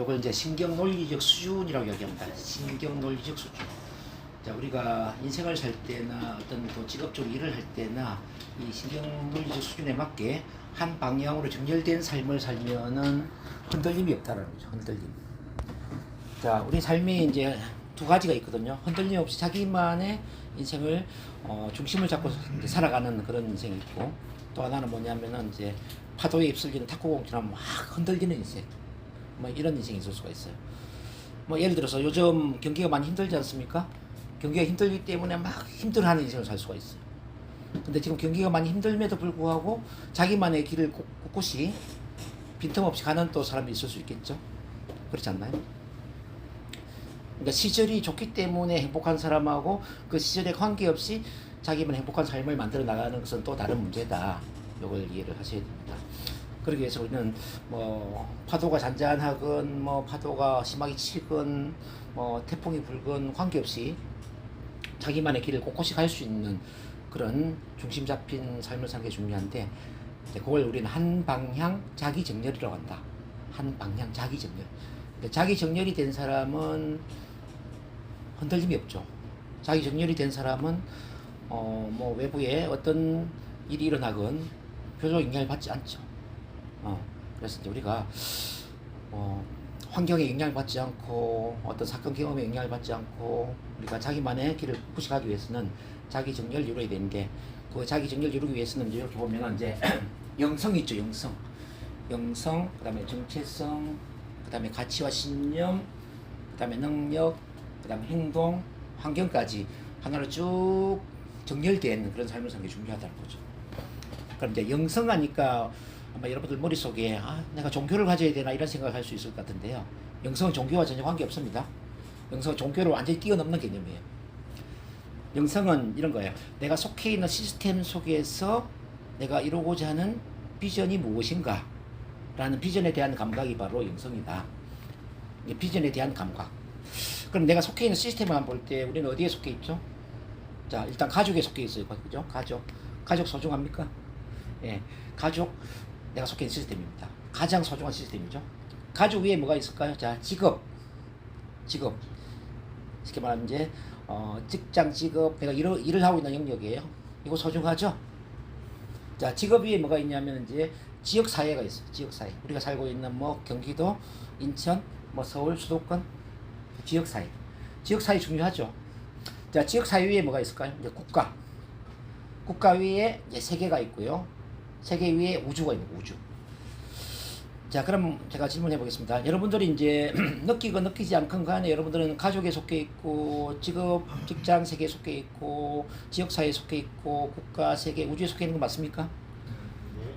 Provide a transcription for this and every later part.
요걸 이제 신경 논리적 수준이라고 이야기합니다. 신경 논리적 수준. 자, 우리가 인생을 살 때나 어떤 또 직업적으로 일을 할 때나 이 신경 논리적 수준에 맞게 한 방향으로 정렬된 삶을 살면은 흔들림이 없다라는 거죠. 흔들림. 자, 우리 삶이 이제 두 가지가 있거든요. 흔들림 없이 자기만의 인생을 중심을 잡고 이제 살아가는 그런 인생이 있고, 또 하나는 뭐냐면은 이제 파도에 휩쓸리는 탁구공처럼 막 흔들리는 인생, 뭐 이런 인생이 있을 수가 있어요. 뭐 예를 들어서 요즘 경기가 많이 힘들지 않습니까? 경기가 힘들기 때문에 막 힘들어하는 인생을 살 수가 있어요. 근데 지금 경기가 많이 힘들면에도 불구하고 자기만의 길을 꿋꿋이 빈틈없이 가는 또 사람이 있을 수 있겠죠. 그렇지 않나요? 그러니까 시절이 좋기 때문에 행복한 사람하고 그 시절에 관계없이 자기만 행복한 삶을 만들어 나가는 것은 또 다른 문제다. 이걸 이해를 하셔야 됩니다. 그러기 위해서 우리는 뭐 파도가 잔잔하건 뭐 파도가 심하게 치건 뭐 태풍이 불건 관계없이 자기만의 길을 꼿꼿이 갈 수 있는 그런 중심 잡힌 삶을 사는 게 중요한데, 그걸 우리는 한 방향 자기 정렬이라고 한다. 한 방향 자기 정렬. 자기 정렬이 된 사람은 흔들림이 없죠. 자기 정렬이 된 사람은 뭐 외부에 어떤 일이 일어나건 별로 영향을 받지 않죠. 그래서 이제 우리가 환경에 영향을 받지 않고 어떤 사건 경험에 영향을 받지 않고 우리가 자기만의 길을 꿋꿋이 가기 위해서는 자기 정렬을 이루어야 되는데, 그 자기 정렬을 이루기 위해서는 이렇게 보면 이제 영성이 있죠. 영성, 그다음에 정체성, 그다음에 가치와 신념, 그다음에 능력, 그다음에 행동, 환경까지 하나로 쭉 정렬된 그런 삶을 사는 게 중요하다는 거죠. 그럼 이제 영성하니까 아마 여러분들 머릿속에 내가 종교를 가져야 되나 이런 생각을 할 수 있을 것 같은데요. 영성은 종교와 전혀 관계없습니다. 영성은 종교를 완전히 뛰어넘는 개념이에요. 영성은 이런 거예요. 내가 속해 있는 시스템 속에서 내가 이루고자 하는 비전이 무엇인가 라는 비전에 대한 감각이 바로 영성이다. 비전에 대한 감각. 그럼 내가 속해 있는 시스템을 한번 볼 때 우리는 어디에 속해 있죠? 자, 일단 가족에 속해 있어요. 그죠? 가족 소중합니까? 예, 가족 내가 속해 있는 시스템입니다. 가장 소중한 시스템이죠. 가족 위에 뭐가 있을까요? 자, 직업. 쉽게 말하면 이제 직장, 직업, 내가 일을 하고 있는 영역이에요. 이거 소중하죠? 자, 직업 위에 뭐가 있냐면 이제 지역 사회가 있어요. 지역 사회. 우리가 살고 있는 뭐 경기도, 인천, 뭐 서울, 수도권, 지역 사회. 지역 사회 중요하죠. 자, 지역 사회 위에 뭐가 있을까요? 이제 국가. 국가 위에 이제 세계가 있고요. 세계 위에 우주가 있는 우주. 자, 그럼 제가 질문해 보겠습니다. 여러분들이 이제 느끼건 느끼지 않건 간에 여러분들은 가족에 속해 있고 직업, 직장, 세계에 속해 있고 지역 사회에 속해 있고 국가, 세계, 우주에 속해 있는 거 맞습니까?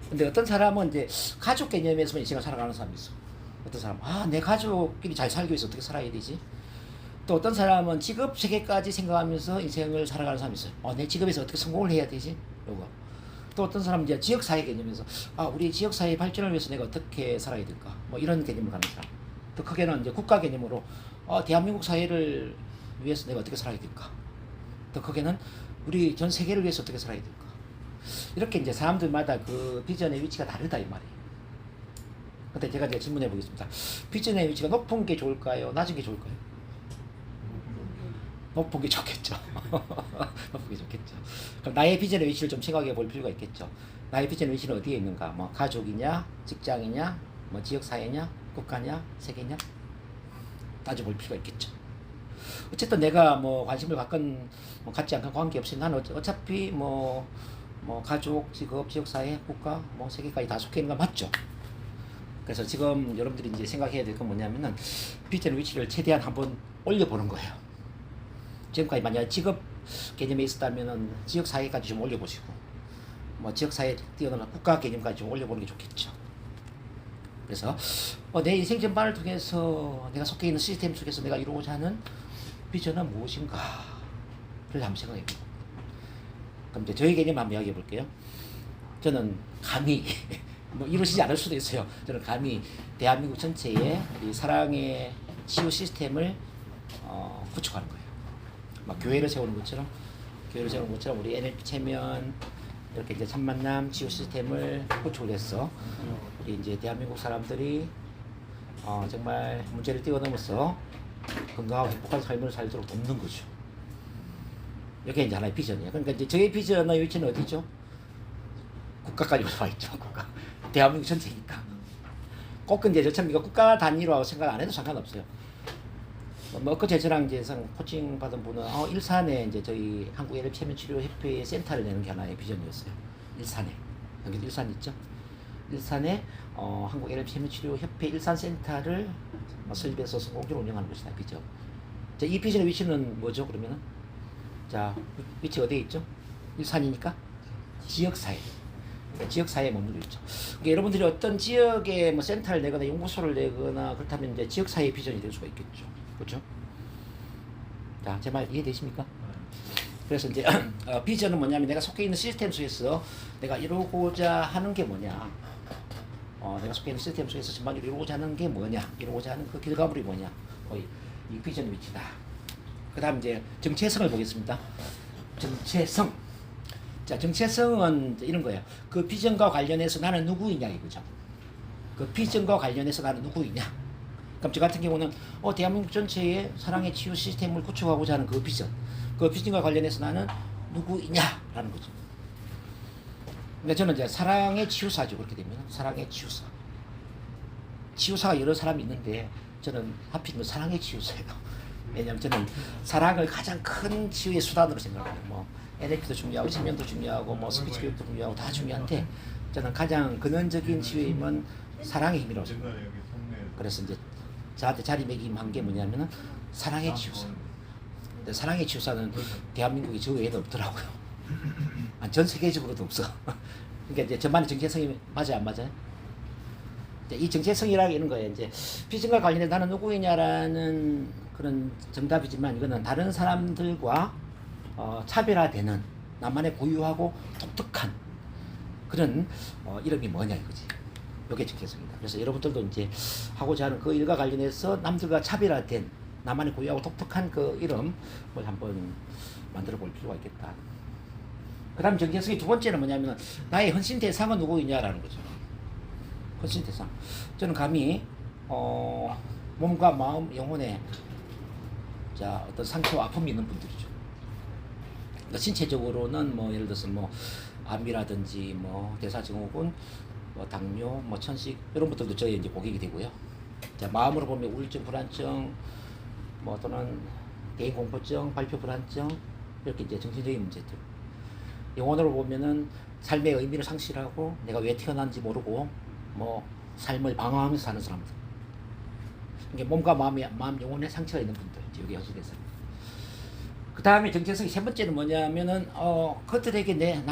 근데 어떤 사람은 이제 가족 개념에서만 인생을 살아가는 사람이 있어. 어떤 사람은 내 가족끼리 잘 살기 위해서 어떻게 살아야 되지? 또 어떤 사람은 직업 세계까지 생각하면서 인생을 살아가는 사람이 있어요. 내 직업에서 어떻게 성공을 해야 되지? 요거. 또 어떤 사람은 이제 지역사회 개념에서 우리 지역사회 발전을 위해서 내가 어떻게 살아야 될까? 뭐 이런 개념을 가는 사람. 더 크게는 이제 국가 개념으로 대한민국 사회를 위해서 내가 어떻게 살아야 될까? 더 크게는 우리 전 세계를 위해서 어떻게 살아야 될까? 이렇게 이제 사람들마다 그 비전의 위치가 다르다 이 말이에요. 근데 제가 이제 질문해 보겠습니다. 비전의 위치가 높은 게 좋을까요? 낮은 게 좋을까요? 높은 게 좋겠죠. 높은 게 좋겠죠. 그럼 나의 비전의 위치를 좀 생각해 볼 필요가 있겠죠. 나의 비전의 위치는 어디에 있는가? 뭐 가족이냐, 직장이냐, 뭐 지역사회냐, 국가냐, 세계냐? 따져볼 필요가 있겠죠. 어쨌든 내가 뭐 관심을 갖건 뭐 갖지 않건 관계없이 나는 어차피 뭐 가족, 직업, 지역사회, 국가, 뭐 세계까지 다 속해 있는 거 맞죠? 그래서 지금 여러분들이 이제 생각해야 될 건 뭐냐면은 비전의 위치를 최대한 한번 올려보는 거예요. 지금까지 만약 직업 개념에 있었다면은 지역 사회까지 좀 올려보시고, 뭐 지역 사회 뛰어넘는 국가 개념까지 좀 올려보는 게 좋겠죠. 그래서 내 인생 전반을 통해서 내가 속해 있는 시스템 속에서 내가 이루고자 하는 비전은 무엇인가를 한번 생각해 보고. 그럼 이제 저희 개념 한번 이야기해 볼게요. 저는 감히 뭐 이루시지 않을 수도 있어요. 저는 감히 대한민국 전체의 이 사랑의 치유 시스템을 구축하는 거예요. 막 교회를 세우는 것처럼 우리 NLP 체면 이렇게 이제 참만남 치유 시스템을 구축을 했어. 우리 이제 대한민국 사람들이 정말 문제를 뛰어넘어서 건강하고 행복한 삶을 살도록 돕는 거죠. 이게 이제 하나의 비전이에요. 그러니까 이제 저의 비전의 위치는 어디죠? 국가까지 와 있죠. 국가. 대한민국 전체니까. 꼭 근데 저처럼 이거 국가 단위로 생각 안 해도 상관없어요. 뭐 엊그제 저랑 이제 코칭 받은 분은 일산에 이제 저희 한국LH체면치료협회의 센터를 내는 게 하나의 비전이었어요. 일산에. 여기도 일산 있죠? 일산에 한국LH체면치료협회 일산센터를 설립해서 성공적으로 운영하는 것이다. 비전. 자, 이 비전의 위치는 뭐죠? 그러면은 자, 위치 어디에 있죠? 일산이니까 지역사회. 그러니까 지역사회에 머물러 있죠. 그러니까 여러분들이 어떤 지역에 뭐 센터를 내거나 연구소를 내거나 그렇다면 이제 지역사회의 비전이 될 수가 있겠죠. 그렇죠? 자, 제 말 이해되십니까? 그래서 이제 비전은 뭐냐면 내가 속해 있는 시스템 속에서 내가 이루고자 하는 게 뭐냐. 내가 속해 있는 시스템 속에서 전반적으로 이루고자 하는 게 뭐냐. 이루고자 하는 그 결과물이 뭐냐. 이 비전의 위치다. 그 다음 이제 정체성을 보겠습니다. 정체성. 자, 정체성은 이런 거예요. 그 비전과 관련해서 나는 누구이냐 이거죠. 그 비전과 관련해서 나는 누구이냐. 그럼 저 같은 경우는 대한민국 전체의 사랑의 치유 시스템을 구축하고자 하는 그 비전. 그 비전과 관련해서 나는 누구이냐라는 거죠. 근데 저는 이제 사랑의 치유사죠. 그렇게 되면 사랑의 치유사. 치유사가 여러 사람이 있는데 저는 하필이면 사랑의 치유사예요. 왜냐하면 저는 사랑을 가장 큰 치유의 수단으로 생각해요. 뭐 NLP도 중요하고 체면도 중요하고 뭐 스피치 교육도 중요하고 다 중요한데 저는 가장 근원적인 치유의 힘은 사랑의 힘이라고 생각해요. 그래서 이제 저한테 자리매김한 게 뭐냐면은 사랑의 치유사. 근데 사랑의 치유사는 대한민국이 저 외에는 없더라고요. 전 세계적으로도 없어. 그러니까 이제 저만의 정체성이 맞아요, 안 맞아요? 이 정체성이라는 게 이런 거예요. 이제 비전과 관련해 나는 누구이냐라는 그런 정답이지만 이거는 다른 사람들과 차별화되는 나만의 고유하고 독특한 그런 이름이 뭐냐 이거지. 이게 정체성이다. 그래서 여러분들도 이제 하고자 하는 그 일과 관련해서 남들과 차별화된 나만의 고유하고 독특한 그 이름을 한번 만들어 볼 필요가 있겠다. 그 다음 정체성의 두 번째는 뭐냐면 나의 헌신 대상은 누구이냐라는 거죠. 헌신 대상. 저는 감히 몸과 마음, 영혼에 자 어떤 상처와 아픔이 있는 분들이죠. 그러니까 신체적으로는 뭐 예를 들어서 뭐 암이라든지 뭐 대사증후군, 뭐 당뇨, 뭐 천식 이런 것들도 저희 이제 고객이 되고요. 자 마음으로 보면 우울증, 불안증, 뭐 또는 개인 공포증, 발표 불안증 이렇게 이제 정신적인 문제들. 영혼으로 보면은 삶의 의미를 상실하고 내가 왜 태어난지 모르고 뭐 삶을 방황하면서 사는 사람들. 그러니까 몸과 마음, 영혼에 상처가 있는 분들 여기 현실에서. 그 다음에 정체성이 세 번째는 뭐냐면은 그들에게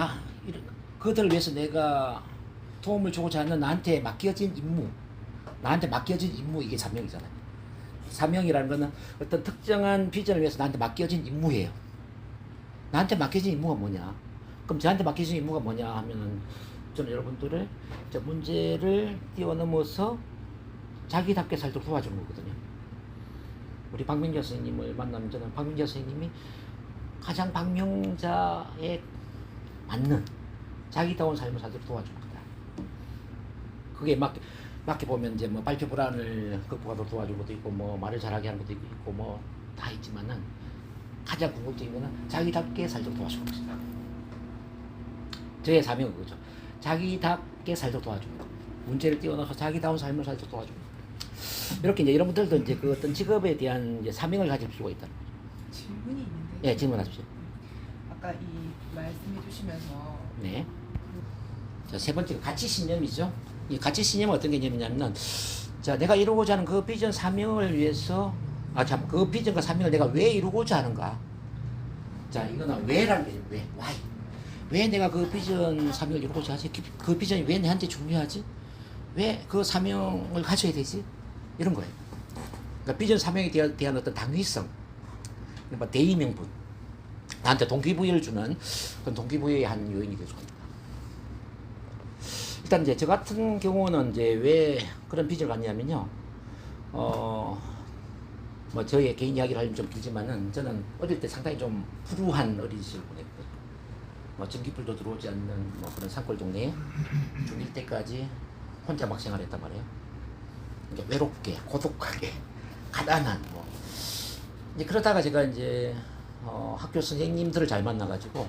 그들을 위해서 내가 도움을 주고자 하는 나한테 맡겨진 임무, 이게 사명이잖아요. 사명이라는 거는 어떤 특정한 비전을 위해서 나한테 맡겨진 임무예요. 나한테 맡겨진 임무가 뭐냐? 그럼 저한테 맡겨진 임무가 뭐냐 하면은 저는 여러분들의 문제를 뛰어넘어서 자기답게 살도록 도와주는 거거든요. 우리 박민자 선생님을 만나면 저는 박민자 선생님이 가장 방명자에 맞는 자기다운 삶을 살도록 도와주는 거다. 그게 맞게 보면 이제 뭐 발표 불안을 극복하도록 도와주는 것도 있고 뭐 말을 잘하게 하는 것도 있고 뭐 다 있지만은 가장 궁극적인 거는 자기답게 살도록 도와주는 것이다. 저의 사명은 그거죠. 자기답게 살도록 도와주는 것. 문제를 뛰어넘어서 자기다운 삶을 살도록 도와주는 것. 이렇게 이제 여러분들도 이제 그 어떤 직업에 대한 이제 사명을 가질 필요가 있다는 거죠. 질문이 있는데. 예, 질문하십시오. 아까 이 말씀해 주시면서 네. 자, 세 번째 가치 신념이죠. 이 가치 신념은 어떤 개념이냐면, 자, 내가 이루고자 하는 그 비전 사명을 위해서, 그 비전과 사명을 내가 왜 이루고자 하는가? 자, 이거는 왜라는 개념, 왜? Why? 왜 내가 그 비전 사명을 이루고자 하지? 그 비전이 왜 내한테 중요하지? 왜 그 사명을 가져야 되지? 이런 거예요. 그러니까 비전 사명에 대한 어떤 당위성, 그러니까 대의명분, 나한테 동기부여를 주는 그런 동기부여의 한 요인이 될 수가 있다. 일단 이제 저 같은 경우는 이제 왜 그런 비전을 갖냐면요. 뭐 저의 개인 이야기를 하려면 좀 길지만은 저는 어릴 때 상당히 좀 불우한 어린 시절 보냈거든요. 뭐 전기불도 들어오지 않는 뭐 그런 산골 동네에 중1 때까지 혼자 막 생활했단 말이에요. 그러니까 외롭게, 고독하게, 가난한 뭐. 이제 그러다가 제가 이제 학교 선생님들을 잘 만나가지고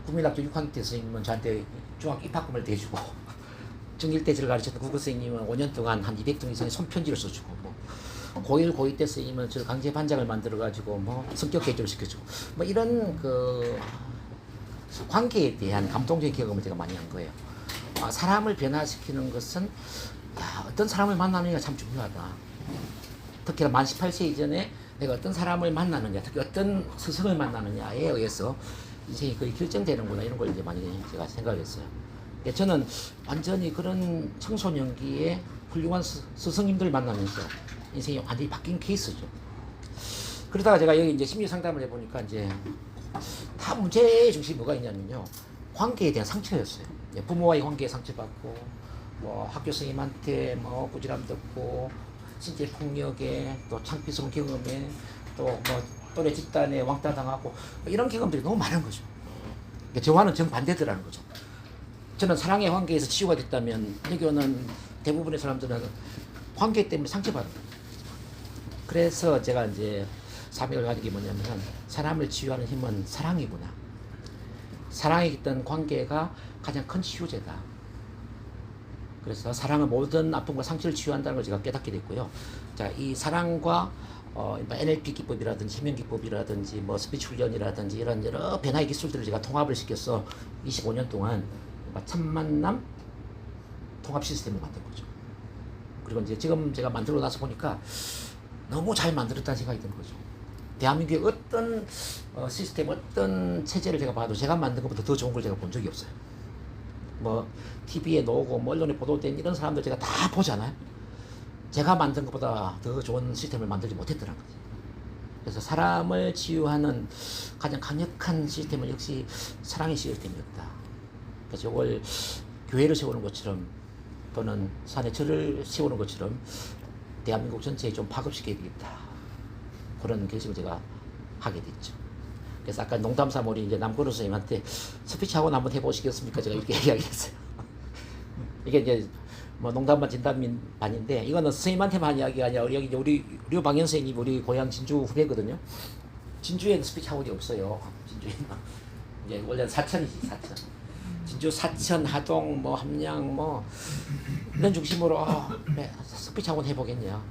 국민학교 6학년 때 선생님은 저한테 중학교 입학금을 대주고 중1때 저를 가르쳤던 국어 선생님은 5년 동안 한 200통 이상의 손편지를 써주고 뭐 고1, 고2 때 선생님은 저를 강제 반장을 만들어가지고 뭐 성격 개조를 시켜주고 뭐 이런 그 관계에 대한 감동적인 경험을 제가 많이 한 거예요. 사람을 변화시키는 것은 어떤 사람을 만나는 게 참 중요하다. 특히나 만 18세 이전에 내가 어떤 사람을 만나느냐, 특히 어떤 스승을 만나느냐에 의해서 인생이 거의 결정되는구나 이런 걸 이제 많이 제가 생각했어요. 저는 완전히 그런 청소년기에 훌륭한 스승님들 만나면서 인생이 완전히 바뀐 케이스죠. 그러다가 제가 여기 이제 심리 상담을 해보니까 이제 다 문제의 중심이 뭐가 있냐면요. 관계에 대한 상처였어요. 부모와의 관계에 상처받고, 뭐 학교 선생님한테 뭐 꾸지람 듣고, 신체 폭력에 또 창피성 경험에 또 뭐 또래 집단에 왕따 당하고 뭐 이런 경험들이 너무 많은 거죠. 그러니까 저와는 정반대더라는 거죠. 저는 사랑의 관계에서 치유가 됐다면 여기 오는 대부분의 사람들은 관계 때문에 상처받는 거예요. 그래서 제가 이제 사명을 가진 게 뭐냐면 사람을 치유하는 힘은 사랑이구나. 사랑에 있던 관계가 가장 큰 치유제다. 그래서 사랑은 모든 아픔과 상처를 치유한다는 걸 제가 깨닫게 됐고요. 자, 이 사랑과 NLP 기법이라든지 힘명 기법이라든지 뭐 스피치 훈련이라든지 이런 여러 변화의 기술들을 제가 통합을 시켜서 25년 동안 첫 만남 통합 시스템을 만든 거죠. 그리고 이제 지금 제가 만들고 나서 보니까 너무 잘 만들었다는 생각이 드는 거죠. 대한민국의 어떤 시스템, 어떤 체제를 제가 봐도 제가 만든 것보다 더 좋은 걸 제가 본 적이 없어요. 뭐 TV에 나오고 뭐 언론에 보도된 이런 사람들 제가 다 보잖아요. 제가 만든 것보다 더 좋은 시스템을 만들지 못했더라는 거죠. 그래서 사람을 치유하는 가장 강력한 시스템은 역시 사랑의 시스템이었다. 그래서 이걸 교회를 세우는 것처럼 또는 산에 절을 세우는 것처럼 대한민국 전체에 좀 파급시켜야 되겠다. 그런 결심을 제가 하게 됐죠. 그래서 아까 농담삼아 우리 이제 남고로 선생님한테 스피치 학원 한번 해보시겠습니까? 제가 이렇게 이야기했어요. 이게 이제 뭐 농담반 진담 반인데 이거는 선생님한테만 한 이야기가 아니라 여기 이제 우리 방현 선생님 우리 고향 진주 후배거든요. 진주에는 스피치 학원이 없어요. 진주에는 이제 원래 사천이지 사천. 진주 사천 하동 뭐 함양 뭐 이런 중심으로 스피치 학원 해보겠냐.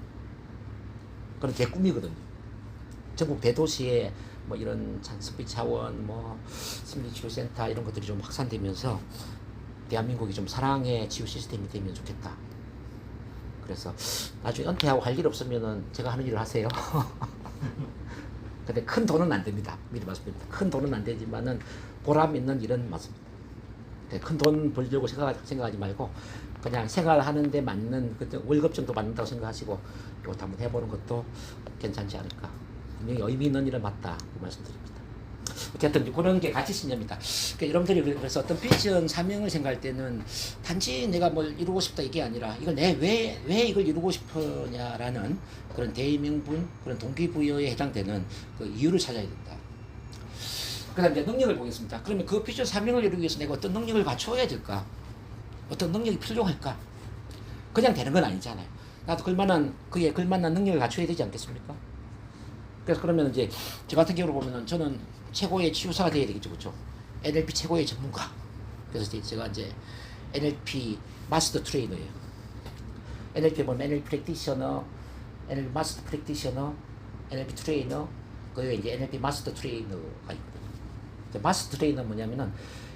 그건 제 꿈이거든요. 전국 대도시에 뭐 이런 스피치 학원, 뭐 심리치유센터 이런 것들이 좀 확산되면서 대한민국이 좀 사랑의 치유 시스템이 되면 좋겠다. 그래서 나중에 은퇴하고 할 일 없으면은 제가 하는 일을 하세요. 근데 큰 돈은 안 됩니다. 미리 말씀드립니다. 큰 돈은 안 되지만은 보람 있는 일은 맞습니다. 큰 돈 벌려고 생각하지 말고 그냥 생활하는데 맞는 월급 정도 받는다고 생각하시고 이것도 한번 해보는 것도 괜찮지 않을까. 분명히 의미 있는 일은 맞다. 그 말씀드립니다. 어쨌든 그런 게 가치 신념이다. 그러니까 여러분들이 그래서 어떤 비전, 사명을 생각할 때는 단지 내가 뭘 이루고 싶다 이게 아니라 이걸 왜 이걸 이루고 싶으냐라는 그런 대의명분, 그런 동기부여에 해당되는 그 이유를 찾아야 된다. 그 다음에 이제 능력을 보겠습니다. 그러면 그 비전, 사명을 이루기 위해서 내가 어떤 능력을 갖춰야 될까? 어떤 능력이 필요할까? 그냥 되는 건 아니잖아요. 나도 그에 걸만한 능력을 갖춰야 되지 않겠습니까? 그래서 그러면 이제 저 같은 경우로 보면은 저는 최고의 치유사가 되어야 되겠죠, 그렇죠? NLP 최고의 전문가. 그래서 제가 이제 NLP 마스터 트레이너예요. NLP 보면 NLP 프랙티셔너, NLP 마스터 프랙티셔너, NLP 트레이너, 그리고 이제 NLP 마스터 트레이너가 있거든요. 마스터 트레이너 뭐냐면은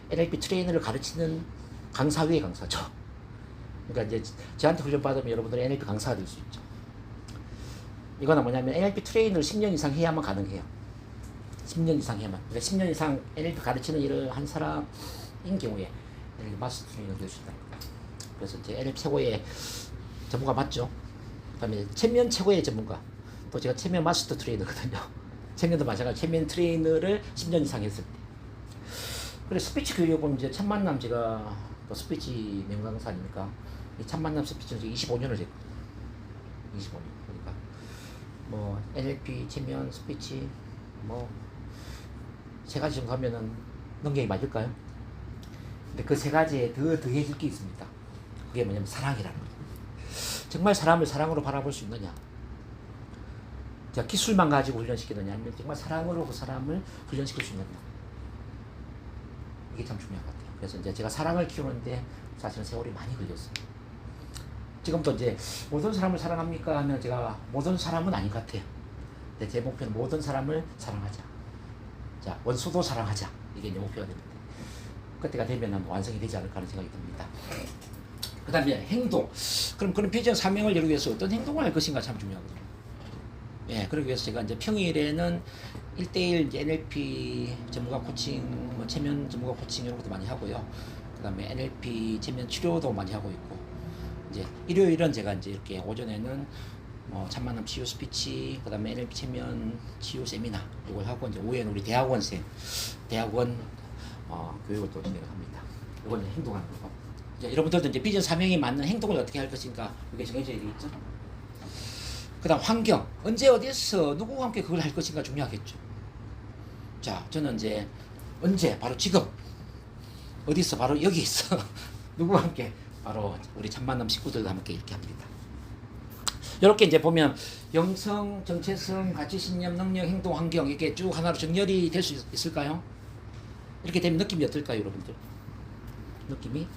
NLP 트레이너를 가르치는 강사 위의 강사죠. 그러니까 이제 저한테 훈련 받으면 여러분들은 NLP 강사가 될 수 있죠. 이거는 뭐냐면 NLP 트레이너를 10년 이상 해야만 가능해요. 10년 이상 해야만. 그러니까 10년 이상 NLP 가르치는 일을 한 사람인 경우에 NLP 마스터 트레이너 될 수 있다. 그래서 이제 NLP 최고의 전문가 맞죠? 그 다음에 체면 최고의 전문가. 또 제가 체면 마스터 트레이너거든요. 체면도 마찬가지로 체면 트레이너를 10년 이상 했을 때. 그래서 스피치 교육은 이제 첫 만남 제가 또 스피치 명강사니까 이 첫 만남 스피치는 25년을 했거든요. 25년. 그러니까 뭐 NLP, 체면, 스피치 뭐 세 가지 정도 하면은 능력이 맞을까요? 근데 그 세 가지에 더 더해질 게 있습니다. 그게 뭐냐면 사랑이라는 거예요. 정말 사람을 사랑으로 바라볼 수 있느냐? 자, 기술만 가지고 훈련시키느냐, 아니면 정말 사랑으로 그 사람을 훈련시킬 수 있느냐? 이게 참 중요한 것 같아요. 그래서 이제 제가 사랑을 키우는데 사실은 세월이 많이 걸렸어요. 지금도 이제 모든 사람을 사랑합니까? 하면 제가 모든 사람은 아닌 것 같아요. 근데 제 목표는 모든 사람을 사랑하자. 자, 원수도 사랑하자. 이게 이제 목표가 됩니다. 그때가 되면 완성이 되지 않을까 하는 생각이 듭니다. 그 다음에 행동. 그럼 그런 비전 사명을 이루기 위해서 어떤 행동을 할 것인가 참 중요하거든요. 예, 그러기 위해서 제가 이제 평일에는 1대1 이제 NLP 전문가 코칭, 뭐 체면 전문가 코칭 이런 것도 많이 하고요. 그 다음에 NLP 체면 치료도 많이 하고 있고, 이제 일요일은 제가 이제 이렇게 오전에는 참만남 치유 스피치, 그 다음에 NLP 체면 치유 세미나 이걸 하고, 이제 오후에는 우리 대학원 교육을 또 진행을 합니다. 이건 이제 행동하는 거고. 이제 여러분들도 이제 비전 사명에 맞는 행동을 어떻게 할 것인가, 이게 정해져야 되겠죠. 그 다음 환경, 언제 어디서 누구와 함께 그걸 할 것인가 중요하겠죠. 자, 저는 이제 언제, 바로 지금, 어디서, 바로 여기 있어. 누구와 함께, 바로 우리 참만남 식구들과 함께 이렇게 합니다. 이렇게 이제 보면 영성, 정체성, 가치, 신념, 능력, 행동, 환경, 이렇게 쭉 하나로 정렬이 될 수 있을까요? 이렇게 되면 느낌이 어떨까요, 여러분들? 느낌이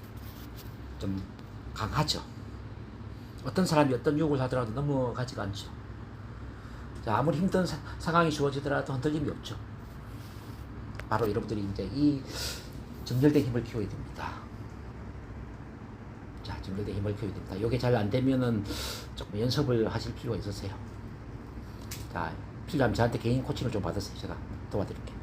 좀 강하죠. 어떤 사람이 어떤 욕을 하더라도 넘어가지가 않죠. 자, 아무리 힘든 상황이 주어지더라도 흔들림이 없죠. 바로 여러분들이 이제 이 정렬된 힘을 키워야 됩니다. 자, 정렬된 힘을 키워야 됩니다. 이게 잘 안 되면은 조금 연습을 하실 필요가 있으세요. 자, 필요하면 저한테 개인 코칭을 좀 받으세요. 제가 도와드릴게요.